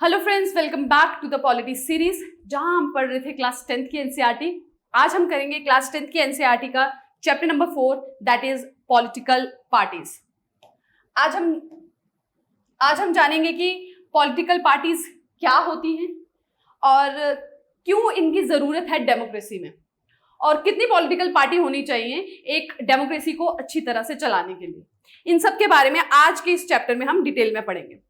Hello friends, welcome back to the polity series, जहां हम पढ़ रहे थे क्लास 10th की एनसीईआरटी। आज हम करेंगे क्लास 10th की एनसीईआरटी का chapter number 4, that is political parties. आज हम जानेंगे कि पॉलिटिकल पार्टीज क्या होती हैं और क्यों इनकी जरूरत है डेमोक्रेसी में, और कितनी पॉलिटिकल पार्टी होनी चाहिए एक डेमोक्रेसी को अच्छी तरह से चलाने के लिए। इन सब के बारे में आज के इस चैप्टर में हम डिटेल में पढ़ेंगे।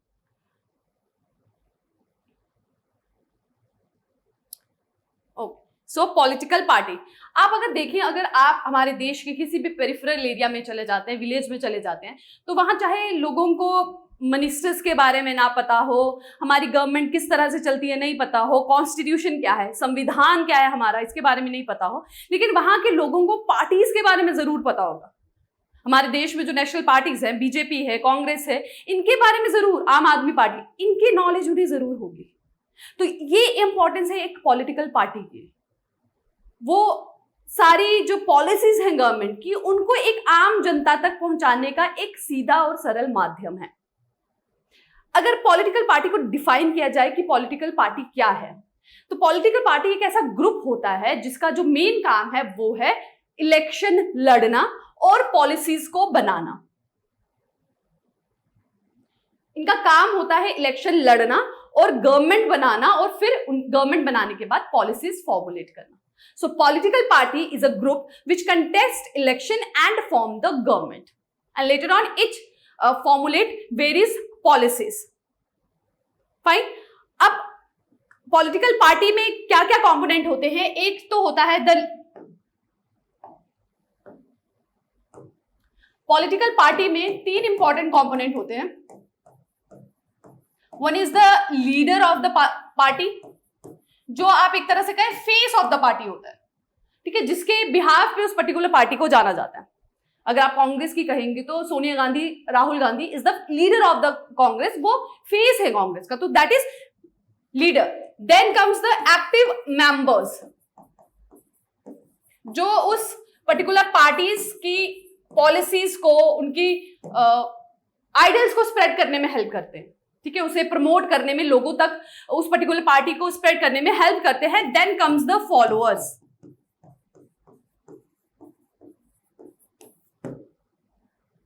सो पॉलिटिकल पार्टी, आप अगर देखें, अगर आप हमारे देश के किसी भी पेरिफेरल एरिया में चले जाते हैं, विलेज में चले जाते हैं, तो वहां चाहे लोगों को मिनिस्टर्स के बारे में ना पता हो, हमारी गवर्नमेंट किस तरह से चलती है नहीं पता हो, कॉन्स्टिट्यूशन क्या है, संविधान क्या है हमारा, इसके बारे में नहीं पता हो, लेकिन वहां के लोगों को पार्टीज के बारे में जरूर पता होगा। हमारे देश में जो नेशनल पार्टीज हैं, बीजेपी है, कांग्रेस है, इनके बारे में जरूर, आम आदमी पार्टी, इनकी नॉलेज उन्हें जरूर होगी। तो ये इंपॉर्टेंस है एक पॉलिटिकल पार्टी की। वो सारी जो पॉलिसीज हैं गवर्नमेंट की, उनको एक आम जनता तक पहुंचाने का एक सीधा और सरल माध्यम है। अगर पॉलिटिकल पार्टी को डिफाइन किया जाए कि पॉलिटिकल पार्टी क्या है, तो पॉलिटिकल पार्टी एक ऐसा ग्रुप होता है जिसका जो मेन काम है वो है इलेक्शन लड़ना और पॉलिसीज को बनाना। इनका काम होता है इलेक्शन लड़ना और गवर्नमेंट बनाना, और फिर गवर्नमेंट बनाने के बाद पॉलिसीज फॉर्मुलेट करना। So political party is a group which contest election and form the government, and later on it formulate various policies. Fine. अब political party में क्या क्या component होते हैं? एक तो होता है political party में तीन important component होते हैं। One is the leader of the party, जो आप एक तरह से कहें फेस ऑफ द पार्टी होता है, ठीक है, जिसके बिहाफ पे उस पर्टिकुलर पार्टी को जाना जाता है। अगर आप कांग्रेस की कहेंगे तो Sonia Gandhi, Rahul Gandhi is the leader of the Congress, वो फेस है कांग्रेस का, तो that is leader. Then comes the active members, जो उस पर्टिकुलर पार्टीज की पॉलिसीज को, उनकी आइडियल्स को स्प्रेड करने में हेल्प करते हैं, ठीक है, उसे प्रमोट करने में, लोगों तक उस पर्टिकुलर पार्टी को स्प्रेड करने में हेल्प करते हैं। देन कम्स द फॉलोअर्स,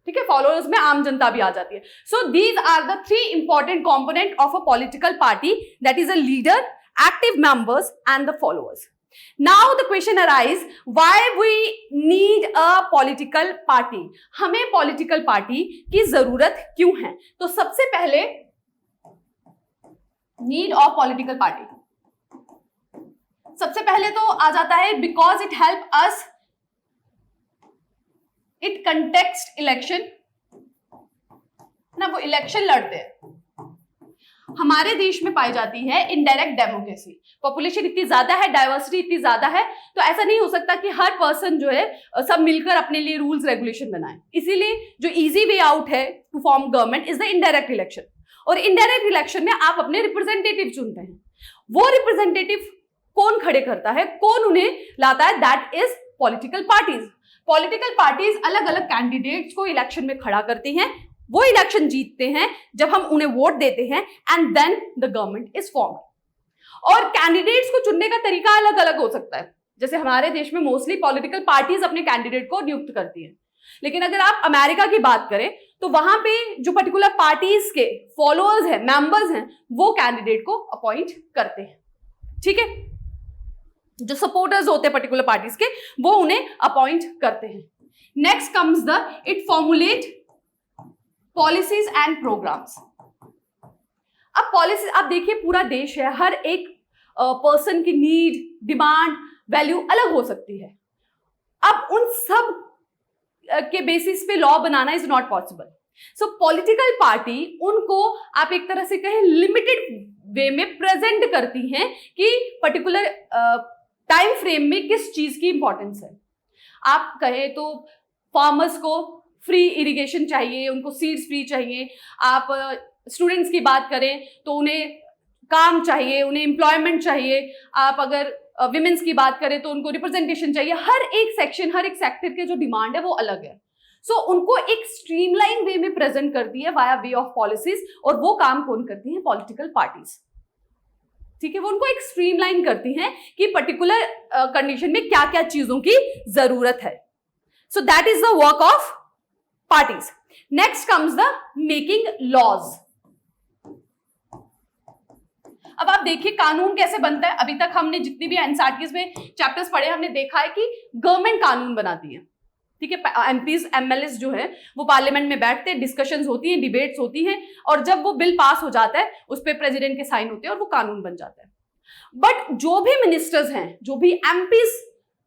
ठीक है, फॉलोअर्स में आम जनता भी आ जाती है। So these are the three important component of a political party, that is a leader, active members and the followers. Now the question arise, why we need a political party? हमें political party की जरूरत क्यों है? तो सबसे पहले need of political party, सबसे पहले तो आ जाता है because it help us, it context election ना, वो इलेक्शन लड़ते हैं। हमारे देश में पाई जाती है इनडायरेक्ट डेमोक्रेसी, पॉपुलेशन इतनी ज्यादा है, डाइवर्सिटी इतनी ज्यादा है, तो ऐसा नहीं हो सकता कि हर पर्सन जो है सब मिलकर अपने लिए रूल्स रेगुलेशन बनाए। इसीलिए जो इजी वे आउट है to form government is the indirect election, और इनडायरेक्ट इलेक्शन में आप अपने रिप्रेजेंटेटिव चुनते हैं। वो रिप्रेजेंटेटिव कौन खड़े करता है, कौन उन्हें लाता है, that is political parties. Political parties अलग अलग कैंडिडेट्स को इलेक्शन में खड़ा करती हैं, वो इलेक्शन जीतते हैं जब हम उन्हें वोट देते हैं, and then the government is formed. और कैंडिडेट्स को चुनने का तरीका अलग अलग हो सकता है। जैसे हमारे देश में मोस्टली पॉलिटिकल पार्टीज अपने कैंडिडेट को नियुक्त करती हैं, लेकिन अगर आप अमेरिका की बात करें तो वहां पे जो पर्टिकुलर पार्टीज के फॉलोअर्स हैं, मेंबर्स हैं, वो कैंडिडेट को अपॉइंट करते हैं, ठीक है, जो सपोर्टर्स होते हैं पर्टिकुलर पार्टीज के, वो उन्हें अपॉइंट करते हैं। Next comes the it formulate policies and programs. अब पॉलिसी, आप देखिए पूरा देश है, हर एक पर्सन की नीड, डिमांड, वैल्यू अलग हो सकती है। अब उन सब के बेसिस पे law banana is not possible. So political party उनको आप एक तरह से कहें लिमिटेड वे में प्रेजेंट करती हैं कि पर्टिकुलर टाइम फ्रेम में किस चीज की इंपॉर्टेंस है। आप कहें तो फार्मर्स को फ्री इरिगेशन चाहिए, उनको सीड्स फ्री चाहिए। आप स्टूडेंट्स की बात करें तो उन्हें काम चाहिए, उन्हें एम्प्लॉयमेंट चाहिए। आप अगर विमेंस की बात करें तो उनको रिप्रेजेंटेशन चाहिए। हर एक सेक्शन, हर एक सेक्टर के जो डिमांड है वो अलग है। सो उनको एक स्ट्रीमलाइन वे में प्रेजेंट करती है वाया वे ऑफ पॉलिसीज, और वो काम कौन करती है? Political parties. ठीक है, वो उनको एक स्ट्रीमलाइन करती हैं कि पर्टिकुलर कंडीशन में क्या क्या चीजों की जरूरत है. So that is the work of parties. Next comes the making laws. अब आप देखिए कानून कैसे बनता है. अभी तक हमने जितनी भी एनसीईआरटी में चैप्टर्स पढ़े हमने देखा है कि गवर्नमेंट कानून बनाती है. ठीक है, एमपीज एमएलएस जो है वो पार्लियामेंट में बैठते हैं, डिस्कशंस होती हैं, डिबेट्स होती हैं, और जब वो बिल पास हो जाता है उस पर प्रेसिडेंट के साइन होते हैं और वो कानून बन जाता है. बट जो भी मिनिस्टर्स हैं, जो भी एमपीज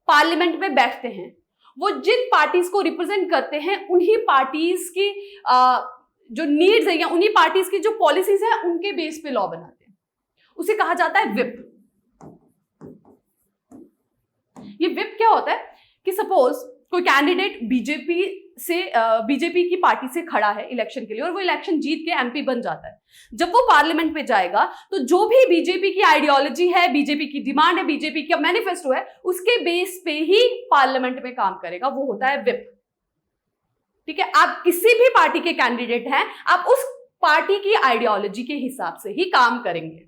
पार्लियामेंट में बैठते हैं, वो जिन पार्टीज को रिप्रेजेंट करते हैं उन्हीं पार्टीज की जो नीड्स है या उन्हीं पार्टीज की जो पॉलिसीज है उनके बेस पे लॉ बनाते हैं. उसे कहा जाता है विप. ये विप क्या होता है कि सपोज कोई कैंडिडेट बीजेपी की पार्टी से खड़ा है इलेक्शन के लिए और वो इलेक्शन जीत के एमपी बन जाता है. जब वो पार्लियामेंट में जाएगा तो जो भी बीजेपी की आइडियोलॉजी है, बीजेपी की डिमांड है, बीजेपी का मैनिफेस्टो है, उसके बेस पे ही पार्लियामेंट में काम करेगा. वो होता है विप. ठीक है, आप किसी भी पार्टी के कैंडिडेट हैं, आप उस पार्टी की आइडियोलॉजी के हिसाब से ही काम करेंगे.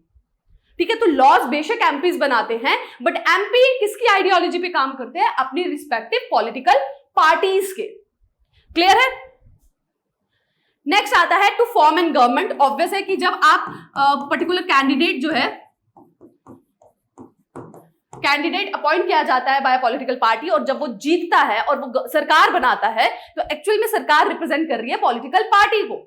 ठीक है, तो लॉज बेशक एमपीज बनाते हैं, बट एमपी किसकी आइडियोलॉजी पे काम करते हैं? अपनी रिस्पेक्टिव पॉलिटिकल पार्टीज के. क्लियर है? नेक्स्ट आता है to form an government. Obvious है कि जब आप पर्टिकुलर कैंडिडेट जो है, कैंडिडेट अपॉइंट किया जाता है बाय पॉलिटिकल पार्टी और जब वो जीतता है और वो सरकार बनाता है तो एक्चुअल में सरकार रिप्रेजेंट कर रही है पॉलिटिकल पार्टी को.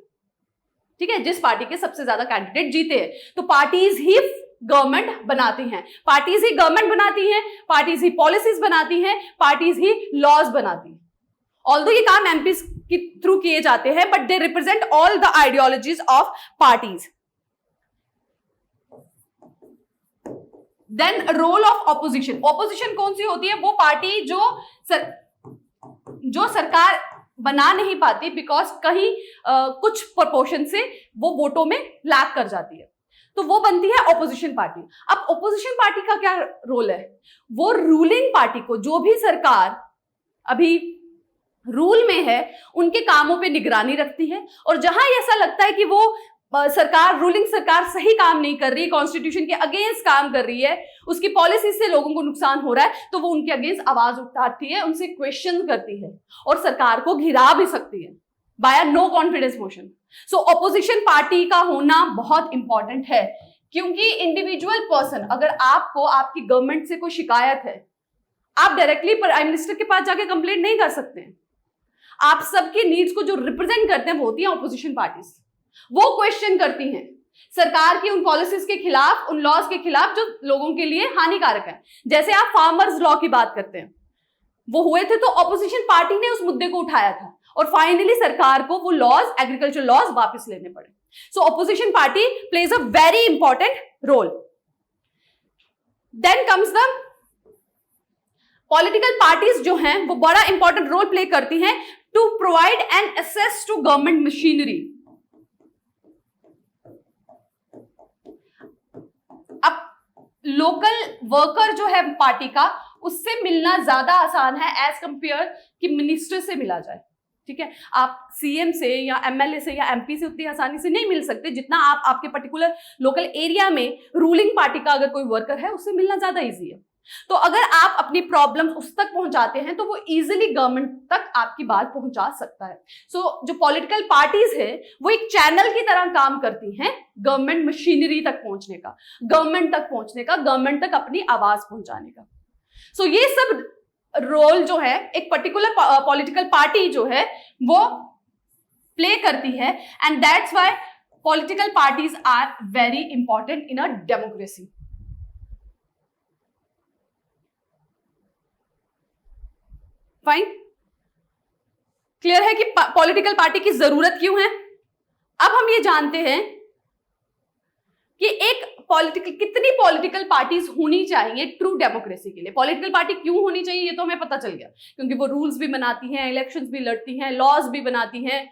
ठीक है, जिस पार्टी के सबसे ज्यादा कैंडिडेट जीते हैं. तो पार्टीज ही गवर्नमेंट बनाती हैं, पार्टीज ही गवर्नमेंट बनाती हैं, पार्टीज ही पॉलिसीज बनाती हैं, पार्टीज ही लॉज बनाती हैं. ऑल्दो ये काम एमपीज के थ्रू किए जाते हैं, but they represent all the ideologies of parties. Then role of opposition. Opposition कौन सी होती है? वो पार्टी जो सरकार बना नहीं पाती बिकॉज कहीं कुछ प्रोपोर्शन से वो वोटों में लैग कर जाती है, तो वो बनती है ऑपोजिशन पार्टी. अब ऑपोजिशन पार्टी का क्या रोल है? वो रूलिंग पार्टी को, जो भी सरकार अभी रूल में है, उनके कामों पे निगरानी रखती है, और जहां ऐसा लगता है कि वो सरकार, रूलिंग सरकार सही काम नहीं कर रही, कॉन्स्टिट्यूशन के अगेंस्ट काम कर रही है, उसकी पॉलिसी से लोगों को नुकसान हो रहा है, तो वो उनके अगेंस्ट आवाज उठाती है, उनसे क्वेश्चन करती है और सरकार को घिरा भी सकती है बाय नो कॉन्फिडेंस मोशन. सो ऑपोजिशन पार्टी का होना बहुत इंपॉर्टेंट है, क्योंकि इंडिविजुअल पर्सन, अगर आपको आपकी गवर्नमेंट से कोई शिकायत है, आप डायरेक्टली प्राइम मिनिस्टर के पास जाके कंप्लेंट नहीं कर सकते हैं. आप सबकी नीड्स को जो रिप्रेजेंट करते हैं वो होती है ऑपोजिशन पार्टीज. वो क्वेश्चन करती हैं सरकार की उन पॉलिसीज के खिलाफ, उन लॉज के खिलाफ जो लोगों के लिए हानिकारक है. जैसे आप फार्मर्स लॉ की बात करते हैं, वो हुए थे तो ऑपोजिशन पार्टी ने उस मुद्दे को उठाया था और फाइनली सरकार को वो लॉज, एग्रीकल्चर लॉज वापस लेने पड़े. So opposition party plays a very important role. Then comes the political parties जो हैं वो बड़ा इंपॉर्टेंट रोल प्ले करती हैं to provide an access to government machinery. अब लोकल वर्कर जो है पार्टी का, उससे मिलना ज्यादा आसान है एज कंपेयर कि मिनिस्टर से मिला जाए. ठीक है, आप सीएम से या एमएलए से या एमपी से उतनी आसानी से नहीं मिल सकते जितना आप आपके पर्टिकुलर लोकल एरिया में रूलिंग पार्टी का अगर कोई वर्कर है उससे मिलना ज्यादा इजी है. तो अगर आप अपनी प्रॉब्लम उस तक पहुंचाते हैं तो वो इजीली गवर्नमेंट तक आपकी बात पहुंचा सकता है. सो जो पॉलिटिकल पार्टीज है वो एक चैनल की तरह काम करती हैं गवर्नमेंट मशीनरी तक पहुंचने का, गवर्नमेंट तक पहुंचने का, गवर्नमेंट तक अपनी आवाज पहुंचाने का. सो ये सब रोल जो है एक पर्टिकुलर पॉलिटिकल पार्टी जो है वो प्ले करती है, and that's why political parties are very important in a democracy. Fine, clear है कि पॉलिटिकल पार्टी की जरूरत क्यों है. अब हम ये जानते हैं कि कितनी पॉलिटिकल पार्टीज होनी चाहिए ट्रू डेमोक्रेसी के लिए. पॉलिटिकल पार्टी क्यों होनी चाहिए ये तो हमें पता चल गया, क्योंकि वो रूल्स भी बनाती हैं, इलेक्शंस भी लड़ती हैं, लॉज भी बनाती हैं,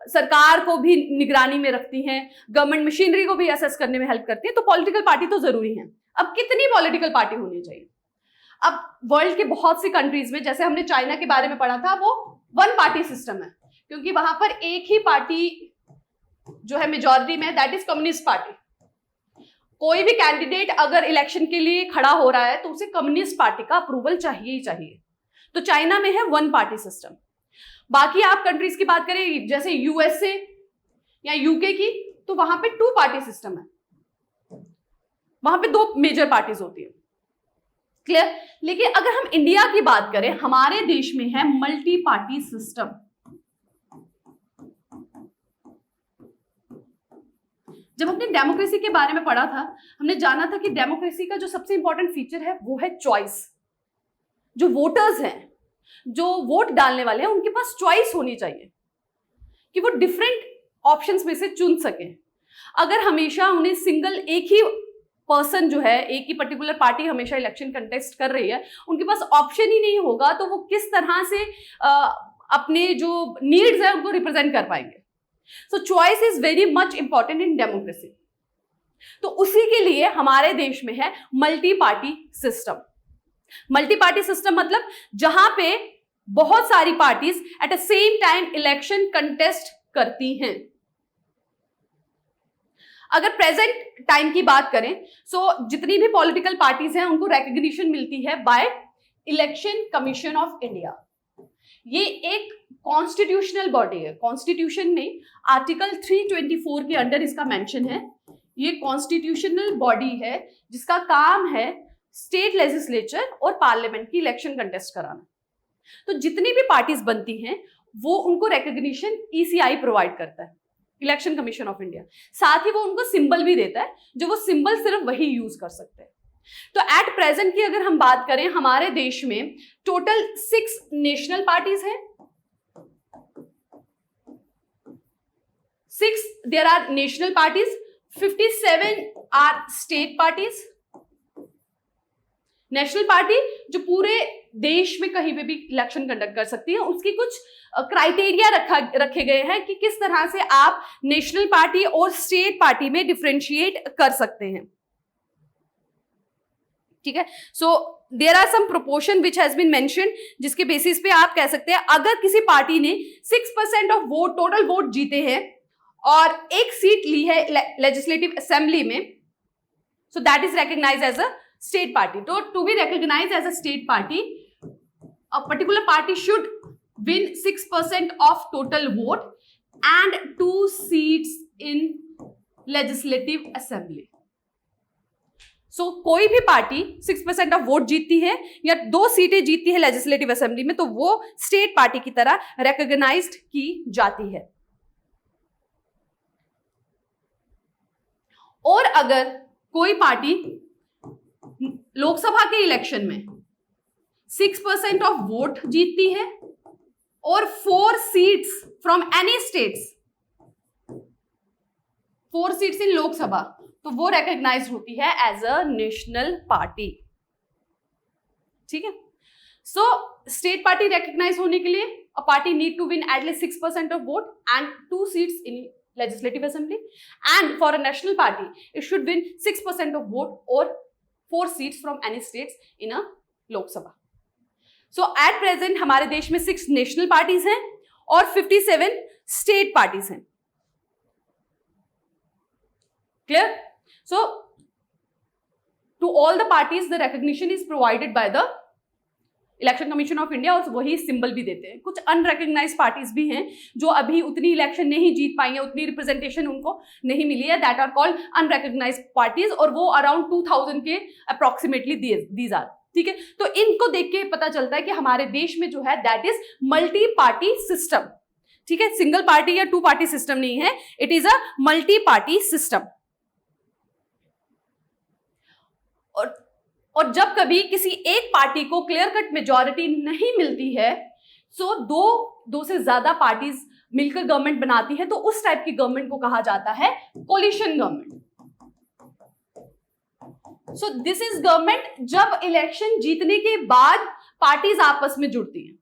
सरकार को भी निगरानी में रखती हैं, गवर्नमेंट मशीनरी को भी असेस करने में हेल्प करती है. तो पॉलिटिकल पार्टी तो जरूरी है. अब कितनी पॉलिटिकल पार्टी होनी चाहिए? अब वर्ल्ड के बहुत सी कंट्रीज में, जैसे हमने चाइना के बारे में पढ़ा था, वो वन पार्टी सिस्टम है, क्योंकि वहां पर एक ही पार्टी जो है मेजॉरिटी में, दैट इज कम्युनिस्ट पार्टी. कोई भी कैंडिडेट अगर इलेक्शन के लिए खड़ा हो रहा है तो उसे कम्युनिस्ट पार्टी का अप्रूवल चाहिए ही चाहिए। तो चाइना में है वन पार्टी सिस्टम। बाकी आप कंट्रीज की बात करें जैसे यूएसए या यूके की, तो वहां पे टू पार्टी सिस्टम है, वहां पे दो मेजर पार्टीज होती है। क्लियर? लेकिन अगर हम इंडिया की बात करें, हमारे देश में है मल्टी पार्टी सिस्टम। जब हमने डेमोक्रेसी के बारे में पढ़ा था, हमने जाना था कि डेमोक्रेसी का जो सबसे इंपॉर्टेंट फीचर है वो है चॉइस। जो वोटर्स हैं, जो वोट डालने वाले हैं, उनके पास चॉइस होनी चाहिए कि वो डिफरेंट ऑप्शंस में से चुन सकें। अगर हमेशा उन्हें सिंगल एक ही पर्सन जो है, एक ही पर्टिकुलर पार्टी हमेशा इलेक्शन कंटेस्ट कर रही है, उनके पास ऑप्शन ही नहीं होगा, तो वो किस तरह से अपने जो नीड्स है उनको रिप्रेजेंट कर पाएंगे। सो choice is very much important in democracy. तो उसी के लिए हमारे देश में है multi party system. Multi party system मतलब जहां पे बहुत सारी parties at a same time election contest करती हैं। अगर प्रेजेंट टाइम की बात करें, सो जितनी भी पॉलिटिकल पार्टीज हैं उनको रिकॉग्निशन मिलती है bye election commission of India. ये एक कॉन्स्टिट्यूशनल बॉडी है। कॉन्स्टिट्यूशन में आर्टिकल 324 के अंडर इसका मेंशन है। ये कॉन्स्टिट्यूशनल बॉडी है जिसका काम है स्टेट लेजिस्लेचर और पार्लियामेंट की इलेक्शन कंटेस्ट कराना। तो जितनी भी पार्टीज बनती हैं वो उनको रिकॉग्निशन ईसीआई प्रोवाइड करता है, इलेक्शन कमीशन ऑफ इंडिया। साथ ही वो उनको सिंबल भी देता है, जो वो सिंबल सिर्फ वही यूज कर सकते हैं। तो एट प्रेजेंट की अगर हम बात करें, हमारे देश में टोटल 6 नेशनल पार्टीज हैं। 6 there are national parties, 57 are state parties. National party जो पूरे देश में कहीं पे भी इलेक्शन कंडक्ट कर सकती है, उसकी कुछ क्राइटेरिया रखे गए हैं कि किस तरह से आप नेशनल पार्टी और स्टेट पार्टी में डिफरेंशिएट कर सकते हैं। ठीक है? So there are some proportion which has been mentioned, जिसके बेसिस पे आप कह सकते हैं अगर किसी पार्टी ने 6% ऑफ वोट, टोटल वोट जीते हैं और एक सीट ली है लेजिस्लेटिव असेंबली में, so that is recognized as a state party. तो to be recognized as a state party, a particular party should win 6% of total vote and 2 seats in legislative assembly. So कोई भी party 6% of vote जीतती है या 2 सीटें जीतती है legislative assembly में, तो वो स्टेट पार्टी की तरह रिकॉग्नाइज्ड की जाती है। और अगर कोई पार्टी लोकसभा के इलेक्शन में 6% ऑफ वोट जीतती है और 4 seats from any states, 4 seats in Lok Sabha, तो वो रिकॉग्नाइज होती है एज अ नेशनल पार्टी। ठीक है? सो स्टेट पार्टी रिकॉग्नाइज होने के लिए a party need to win at least 6% of vote and 2 seats in legislative assembly, and for a national party it should win 6% of vote or 4 seats from any states in a lok sabha. So at present हमारे देश में 6 national parties हैं और 57 state parties हैं। Clear? So to all the parties the recognition is provided by the election commission of India, और वही symbol भी देते हैं। कुछ अनरिकॉग्नाइज्ड पार्टीज भी हैं जो अभी उतनी इलेक्शन नहीं जीत पाई है, उतनी रिप्रेजेंटेशन उनको नहीं मिली है, that are called unrecognized parties, और वो अराउंड 2000 के अप्रोक्सीमेटली दीज आर। ठीक है? तो इनको देख के पता चलता है कि हमारे देश में जो है that is multi party system. ठीक है? सिंगल पार्टी या 2 पार्टी सिस्टम नहीं है, it is a multi party system. और जब कभी किसी एक पार्टी को क्लियर कट मेजॉरिटी नहीं मिलती है, सो दो से ज्यादा पार्टीज मिलकर गवर्नमेंट बनाती है, तो उस टाइप की गवर्नमेंट को कहा जाता है coalition government. So this is government जब इलेक्शन जीतने के बाद पार्टीज आपस में जुड़ती हैं।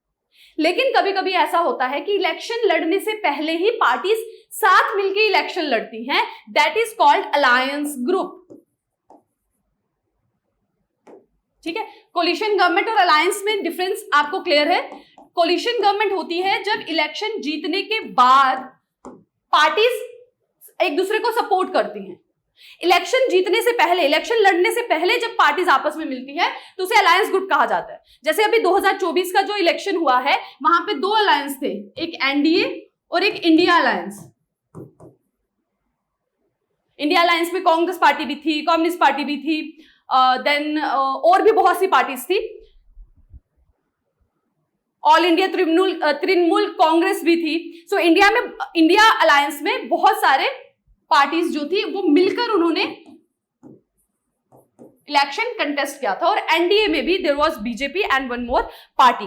लेकिन कभी कभी ऐसा होता है कि इलेक्शन लड़ने से पहले ही पार्टीज साथ मिलकर इलेक्शन लड़ती हैं, that is called alliance group. ठीक है? कोलिशन गवर्नमेंट और अलायंस में डिफरेंस आपको क्लियर है? कोलिशन गवर्नमेंट होती है जब इलेक्शन जीतने के बाद पार्टीज एक दूसरे को सपोर्ट करती हैं, इलेक्शन जीतने से पहले, इलेक्शन लड़ने से पहले जब पार्टीज आपस में मिलती है तो उसे अलायंस ग्रुप कहा जाता है। जैसे अभी 2024 का जो इलेक्शन हुआ है वहां पे 2 अलायंस थे, एक एनडीए और एक इंडिया अलायंस। इंडिया अलायंस में कांग्रेस पार्टी भी थी, कम्युनिस्ट पार्टी भी थी, देन और भी बहुत सी पार्टीज थी, ऑल इंडिया तृणमूल कांग्रेस भी थी। सो इंडिया अलायंस में बहुत सारे पार्टीज जो थी वो मिलकर उन्होंने इलेक्शन कंटेस्ट किया था। और एनडीए में भी there was BJP and one more party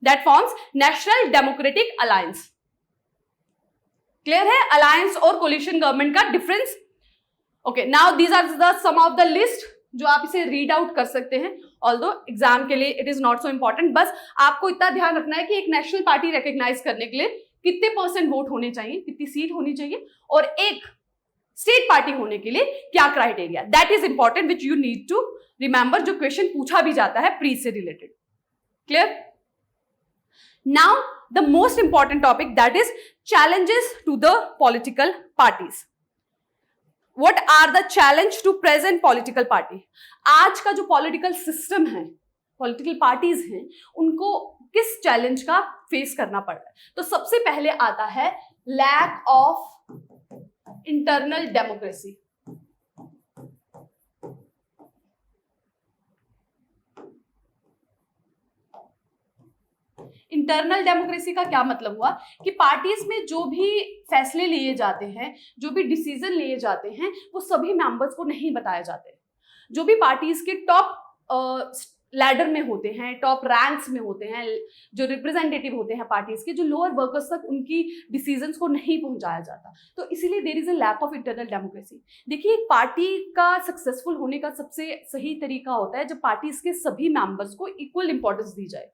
that forms national democratic alliance. Clear है अलायंस और कोलिशन गवर्नमेंट का difference? Okay, now these are the some of the list जो आप इसे रीड आउट कर सकते हैं, ऑल्दो एग्जाम के लिए it is not so important. बस आपको इतना ध्यान रखना है कि एक नेशनल पार्टी रिकॉग्नाइज करने के लिए कितने % वोट होने चाहिए, कितनी सीट होनी चाहिए, और एक स्टेट पार्टी होने के लिए क्या criteria, that is important which you need to remember, जो क्वेश्चन पूछा भी जाता है प्री से related. Clear? Now the most important topic that is challenges to the political parties. What are the challenge to present political party? आज का जो political system है, पॉलिटिकल पार्टीज हैं, उनको किस चैलेंज का फेस करना पड़ रहा है? तो सबसे पहले आता है lack of internal democracy. Internal democracy का क्या मतलब हुआ कि पार्टीज में जो भी फैसले लिए जाते हैं, जो भी डिसीजन लिए जाते हैं, वो सभी मेंबर्स को नहीं बताए जाते। जो भी पार्टीज के टॉप लैडर में होते हैं, टॉप रैंक्स में होते हैं, जो रिप्रेजेंटेटिव होते हैं पार्टीज के, जो लोअर वर्कर्स तक उनकी डिसीजंस को नहीं पहुंचाया जाता। तो इसीलिए there is a lack of internal democracy. देखिए, एक पार्टी का सक्सेसफुल होने का सबसे सही तरीका होता है जब पार्टीज के सभी मेंबर्स को इक्वल इंपॉर्टेंस दी जाए,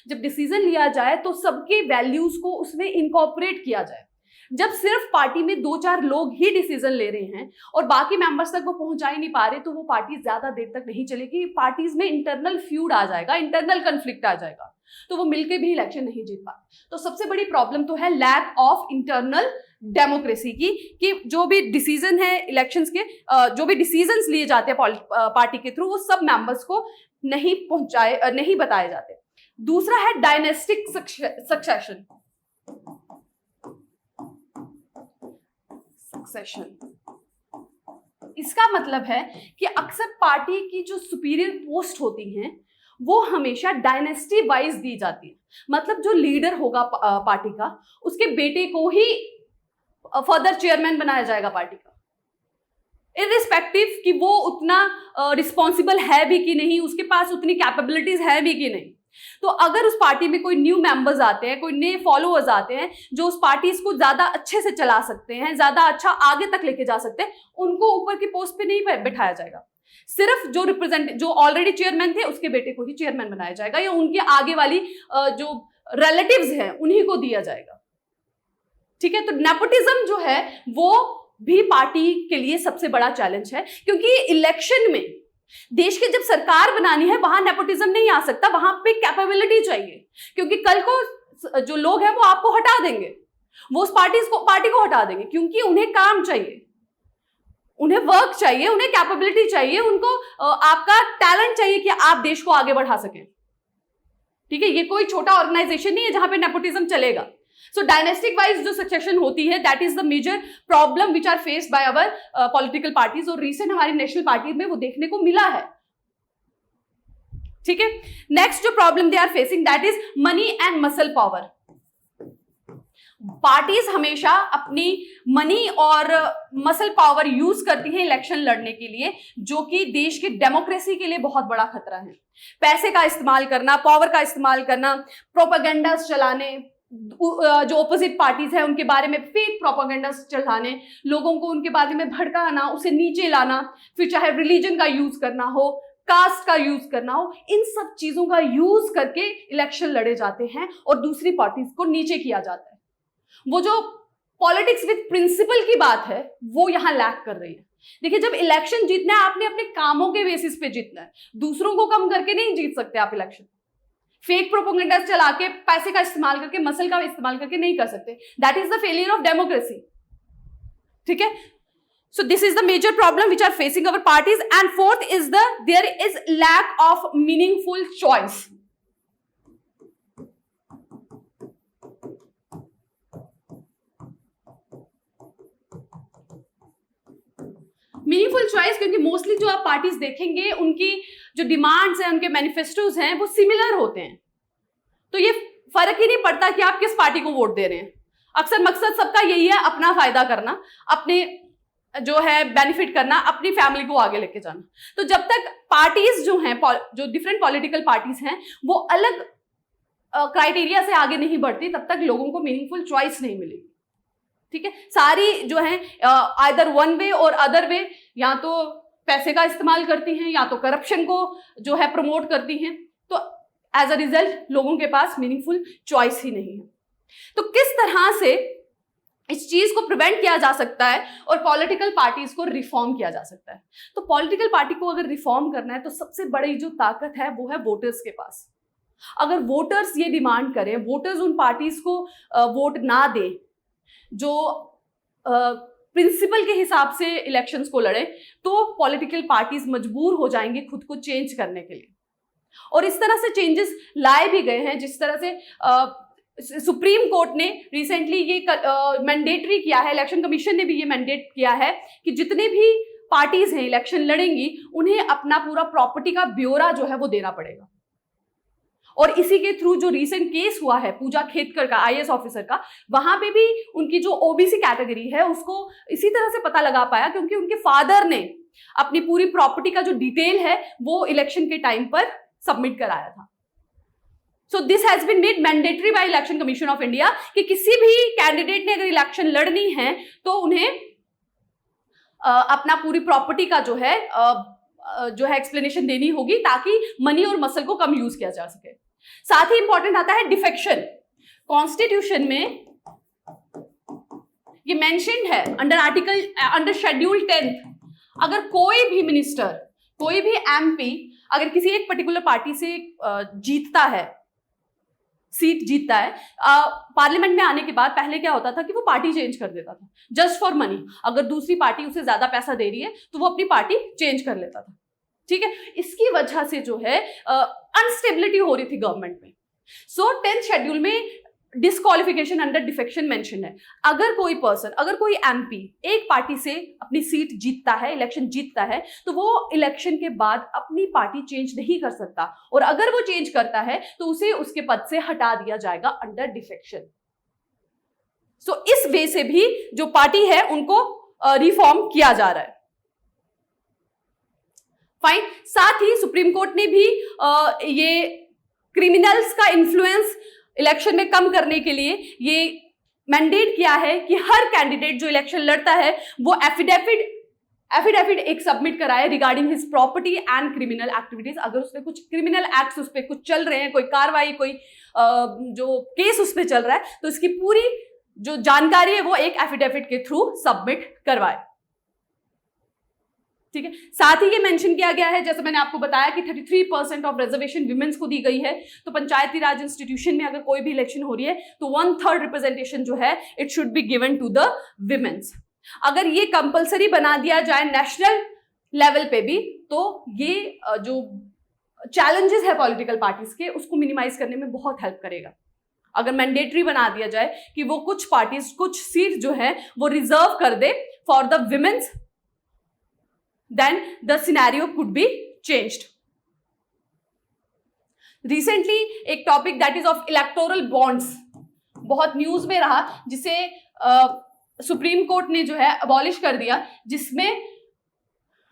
जब डिसीजन लिया जाए तो सबके वैल्यूज को उसमें इनकॉर्पोरेट किया जाए। जब सिर्फ पार्टी में 2-4 लोग ही डिसीजन ले रहे हैं और बाकी मेंबर्स तक वो पहुंचा ही नहीं पा रहे, तो वो पार्टी ज्यादा देर तक नहीं चलेगी। पार्टीज में इंटरनल फ्यूड आ जाएगा, इंटरनल कन्फ्लिक्ट आ जाएगा, तो वो मिलकर भी इलेक्शन नहीं जीत पाते। तो सबसे बड़ी प्रॉब्लम तो है लैक ऑफ इंटरनल डेमोक्रेसी की, कि जो भी डिसीजन है इलेक्शंस के, जो भी डिसीजंस लिए जाते हैं पार्टी के थ्रू, वो सब मेंबर्स को नहीं बताए जाते। दूसरा है डायनेस्टिक सक्सेशन। इसका मतलब है कि अक्सर पार्टी की जो सुपीरियर पोस्ट होती हैं वो हमेशा डायनेस्टी वाइज दी जाती है। मतलब जो लीडर होगा पार्टी का, उसके बेटे को ही फर्दर चेयरमैन बनाया जाएगा पार्टी का, इररिस्पेक्टिव कि वो उतना रिस्पॉन्सिबल है भी कि नहीं, उसके पास उतनी कैपेबिलिटीज है भी कि नहीं। तो अगर उस पार्टी में कोई न्यू मेंबर्स आते हैं, कोई नए फॉलोअर्स आते हैं जो उस पार्टी को ज्यादा अच्छे से चला सकते हैं, ज्यादा अच्छा आगे तक लेके जा सकते हैं, उनको ऊपर की पोस्ट पे नहीं बिठाया जाएगा। सिर्फ जो ऑलरेडी चेयरमैन थे उसके बेटे को ही चेयरमैन बनाया जाएगा, या उनके आगे वाली जो रिलेटिव्स हैं उन्हीं को दिया जाएगा। ठीक है, तो नेपोटिज्म जो है वो भी पार्टी के लिए सबसे बड़ा चैलेंज है, क्योंकि इलेक्शन में देश की जब सरकार बनानी है वहां नेपोटिज्म नहीं आ सकता, वहां पे कैपेबिलिटी चाहिए, क्योंकि कल को जो लोग हैं वो आपको हटा देंगे, वो उस पार्टी को हटा देंगे, क्योंकि उन्हें काम चाहिए, उन्हें वर्क चाहिए, उन्हें कैपेबिलिटी चाहिए, उनको आपका टैलेंट चाहिए कि आप देश को आगे बढ़ा सकें। ठीक है, ये कोई छोटा ऑर्गेनाइजेशन नहीं है जहां पे नेपोटिज्म चलेगा। सो डायनेस्टिक वाइज जो सक्सेशन होती है, that is the major problem which are faced by our political parties, और रिसेंट हमारी नेशनल पार्टी में वो देखने को मिला है। ठीक है, नेक्स्ट जो problem they are facing that is money and muscle power. Parties हमेशा अपनी मनी और मसल पावर यूज करती हैं इलेक्शन लड़ने के लिए, जो कि देश की डेमोक्रेसी के लिए बहुत बड़ा खतरा है। पैसे का इस्तेमाल करना, पावर का इस्तेमाल करना, प्रोपेगेंडास चलाने, जो ऑपोजिट पार्टीज है उनके बारे में फेक प्रोपेगेंडास चलाने, लोगों को उनके बारे में भड़काना, उसे नीचे लाना, फिर चाहे रिलीजन का यूज करना हो, कास्ट का यूज करना हो, इन सब चीजों का यूज करके इलेक्शन लड़े जाते हैं और दूसरी पार्टीज को नीचे किया जाता है। वो जो पॉलिटिक्स विद प्रिंसिपल की बात है वो यहां लैक कर रही है। देखिए, जब इलेक्शन जीतना है आपने अपने कामों के बेसिस पे जीतना है, दूसरों को कम करके नहीं जीत सकते आप इलेक्शन। फेक प्रोपेगेंडा चला के, पैसे का इस्तेमाल करके, मसल का इस्तेमाल करके नहीं कर सकते। That is the failure of democracy. ठीक है, So this is the major problem which are facing our parties. And fourth is there is lack of meaningful choice. Meaningful choice, क्योंकि मोस्टली जो आप पार्टीज देखेंगे उनकी जो डिमांड्स हैं, उनके मैनिफेस्टोज हैं, वो सिमिलर होते हैं। तो ये फर्क ही नहीं पड़ता कि आप किस पार्टी को वोट दे रहे हैं। अक्सर मकसद सबका यही है, अपना फायदा करना, अपने जो है बेनिफिट करना, अपनी फैमिली को आगे लेके जाना। तो जब तक पार्टीज जो हैं, जो डिफरेंट पॉलिटिकल पार्टीज हैं, वो अलग क्राइटेरिया से आगे नहीं बढ़ती, तब तक लोगों को मीनिंगफुल चॉइस नहीं मिलेगी। ठीक है, सारी जो है आइदर वन वे और अदर वे, या तो पैसे का इस्तेमाल करती हैं या तो करप्शन को जो है प्रमोट करती हैं। तो एज अ रिजल्ट लोगों के पास मीनिंगफुल चॉइस ही नहीं है। तो किस तरह से इस चीज को प्रिवेंट किया जा सकता है और पॉलिटिकल पार्टीज को रिफॉर्म किया जा सकता है? तो पॉलिटिकल पार्टी को अगर रिफॉर्म करना है तो सबसे बड़ी जो ताकत है वो है वोटर्स के पास। अगर वोटर्स ये डिमांड करें, वोटर्स उन पार्टीज को वोट ना दें जो प्रिंसिपल के हिसाब से इलेक्शंस को लड़े, तो पॉलिटिकल पार्टीज मजबूर हो जाएंगे खुद को चेंज करने के लिए। और इस तरह से चेंजेस लाए भी गए हैं, जिस तरह से सुप्रीम कोर्ट ने रिसेंटली ये मैंडेटरी किया है, इलेक्शन कमीशन ने भी ये मैंडेट किया है कि जितने भी पार्टीज हैं इलेक्शन लड़ेंगी, उन्हें अपना पूरा प्रॉपर्टी का ब्यौरा जो है वो देना पड़ेगा। और इसी के थ्रू जो रीसेंट केस हुआ है पूजा खेतकर का, आईएएस ऑफिसर का, वहां पे भी उनकी जो ओबीसी कैटेगरी है उसको इसी तरह से पता लगा पाया क्योंकि उनके फादर ने अपनी पूरी प्रॉपर्टी का जो डिटेल है वो इलेक्शन के टाइम पर सबमिट कराया था। So this has been made mandatory by election commission of India कि किसी भी कैंडिडेट ने अगर इलेक्शन लड़नी है तो उन्हें अपना पूरी प्रॉपर्टी का जो है एक्सप्लेनेशन देनी होगी, ताकि मनी और मसल को कम यूज किया जा सके। साथ ही इंपॉर्टेंट आता है डिफेक्शन। कॉन्स्टिट्यूशन में ये मेंशन्ड है अंडर शेड्यूल 10, अगर कोई भी मिनिस्टर, कोई भी एमपी अगर किसी एक पर्टिकुलर पार्टी से जीतता है, सीट जीतता है, पार्लियामेंट में आने के बाद पहले क्या होता था कि वो पार्टी चेंज कर देता था जस्ट फॉर मनी। अगर दूसरी पार्टी उसे ज्यादा पैसा दे रही है तो वो अपनी पार्टी चेंज कर लेता था। ठीक है, इसकी वजह से जो है अनस्टेबिलिटी हो रही थी गवर्नमेंट में। सो 10th शेड्यूल में डिस्क्वालिफिकेशन अंडर डिफेक्शन मेंशन है। अगर कोई पर्सन, अगर कोई एमपी एक पार्टी से अपनी सीट जीतता है, इलेक्शन जीतता है, तो वो इलेक्शन के बाद अपनी पार्टी चेंज नहीं कर सकता, और अगर वो चेंज करता है तो उसे उसके पद से हटा दिया जाएगा अंडर डिफेक्शन। सो इस वे से भी जो पार्टी है उनको रिफॉर्म किया जा रहा है। फाइन। साथ ही सुप्रीम कोर्ट ने भी ये क्रिमिनल्स का इन्फ्लुएंस इलेक्शन में कम करने के लिए ये मैंडेट किया है कि हर कैंडिडेट जो इलेक्शन लड़ता है वो एफिडेविट एक सबमिट कराए regarding his property and criminal activities. अगर उसमें कुछ क्रिमिनल एक्ट्स उस पर कुछ चल रहे हैं, कोई कार्रवाई, कोई जो केस उस पर चल रहा है, तो इसकी पूरी जो जानकारी है वो एक एफिडेविट के थ्रू सबमिट करवाए। ठीक है, साथ ही ये मेंशन किया गया है, जैसे मैंने आपको बताया कि 33% ऑफ रिजर्वेशन विमेंस को दी गई है। तो पंचायती राज इंस्टीट्यूशन में अगर कोई भी इलेक्शन हो रही है तो 1/3 रिप्रेजेंटेशन जो है it should be given to the womens. अगर ये कंपलसरी बना दिया जाए नेशनल लेवल पे भी, तो ये जो चैलेंजेस है पॉलिटिकल पार्टीज के, उसको मिनिमाइज करने में बहुत हेल्प करेगा। अगर मैंडेटरी बना दिया जाए कि वो कुछ पार्टीज कुछ सीट जो है वो रिजर्व कर दे for the women's, then the scenario could be changed. Recently एक topic that is of electoral bonds बहुत न्यूज में रहा, जिसे सुप्रीम कोर्ट ने जो है अबॉलिश कर दिया, जिसमें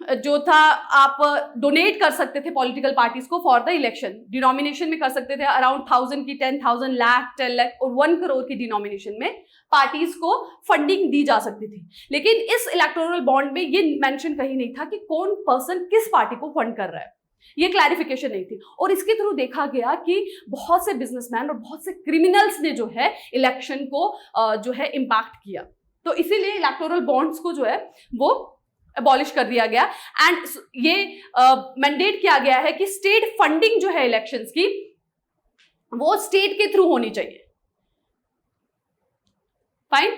जो था आप डोनेट कर सकते थे पॉलिटिकल पार्टीज को फॉर द इलेक्शन। डिनोमिनेशन में कर सकते थे अराउंड 1000 की 10,000, लाख, 10 लाख और 1 करोड़ की डिनोमिनेशन में पार्टीज को फंडिंग दी जा सकती थी। लेकिन इस इलेक्टोरल बॉन्ड में ये मेंशन कहीं नहीं था कि कौन पर्सन किस पार्टी को फंड कर रहा है, ये क्लैरिफिकेशन नहीं थी। और इसके थ्रू देखा गया कि बहुत से बिजनेसमैन और बहुत से क्रिमिनल्स ने जो है इलेक्शन को जो है इम्पैक्ट किया। तो इसीलिए इलेक्टोरल बॉन्ड्स को जो है वो अबॉलिश कर दिया गया। एंड ये मैंडेट किया गया है कि स्टेट फंडिंग जो है इलेक्शंस की वो स्टेट के थ्रू होनी चाहिए। फाइन।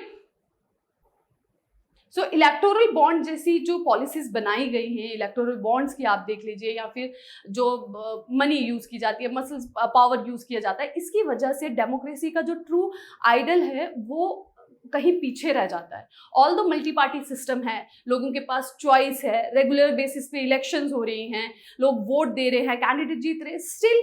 सो इलेक्टोरल बॉन्ड जैसी जो पॉलिसीज बनाई गई हैं, इलेक्टोरल बॉन्ड्स की आप देख लीजिए, या फिर जो मनी यूज की जाती है, मसल्स पावर यूज किया जाता है, इसकी वजह से डेमोक्रेसी का जो ट्रू आइडल है वो कहीं पीछे रह जाता है। ऑल दो मल्टी पार्टी सिस्टम है, लोगों के पास चॉइस है, रेगुलर बेसिस पे इलेक्शंस हो रही हैं, लोग वोट दे रहे हैं, कैंडिडेट जीत रहे हैं, स्टिल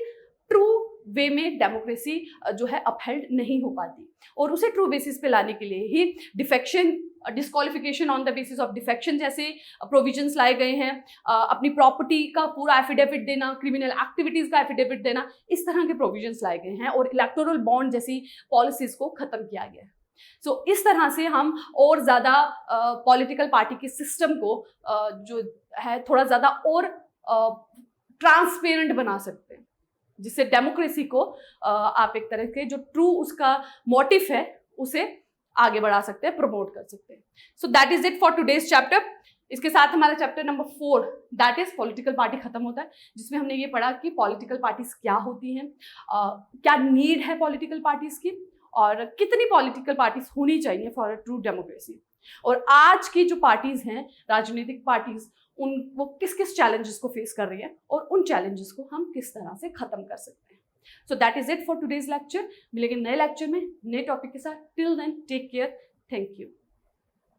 ट्रू वे में डेमोक्रेसी जो है अपहेल्ड नहीं हो पाती। और उसे ट्रू बेसिस पे लाने के लिए ही defection, disqualification on the basis of defection जैसे प्रोविजंस लाए गए हैं, अपनी प्रॉपर्टी का पूरा एफिडेविट देना, क्रिमिनल एक्टिविटीज का एफिडेविट देना, इस तरह के प्रोविजंस लाए गए हैं और इलेक्टोरल बॉन्ड जैसी पॉलिसीज को खत्म किया गया है। सो इस तरह से हम और ज़्यादा पॉलिटिकल पार्टी के सिस्टम को जो है थोड़ा ज़्यादा और ट्रांसपेरेंट बना सकते हैं, जिससे डेमोक्रेसी को आप एक तरह के जो ट्रू उसका मोटिव है उसे आगे बढ़ा सकते हैं, प्रमोट कर सकते हैं। So that is it for today's chapter. इसके साथ हमारा chapter number 4 that is political party खत्म होता है, जिसमें हमने ये पढ़ा कि पॉलिटिकल पार्टीज क्या होती हैं, क्या नीड है पॉलिटिकल पार्टीज की, और कितनी पॉलिटिकल पार्टीज होनी चाहिए फॉर अ ट्रू डेमोक्रेसी। और आज की जो पार्टीज हैं, राजनीतिक पार्टीज, उन वो किस किस चैलेंजेस को फेस कर रही है और उन चैलेंजेस को हम किस तरह से खत्म कर सकते हैं। So that is it for today's lecture. मिलेंगे नए लेक्चर में नए टॉपिक के साथ। Till then take care, thank you.